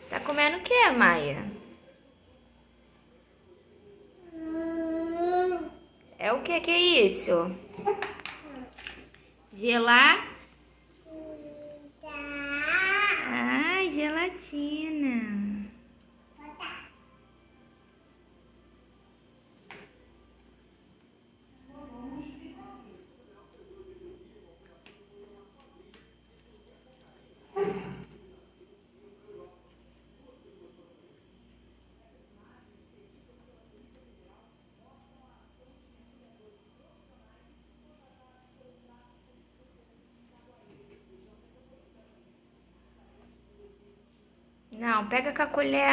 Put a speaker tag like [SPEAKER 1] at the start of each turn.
[SPEAKER 1] Tá comendo o que, Maia? É o que é isso? Gelar? Ai, gelatina. Não, pega com a colher.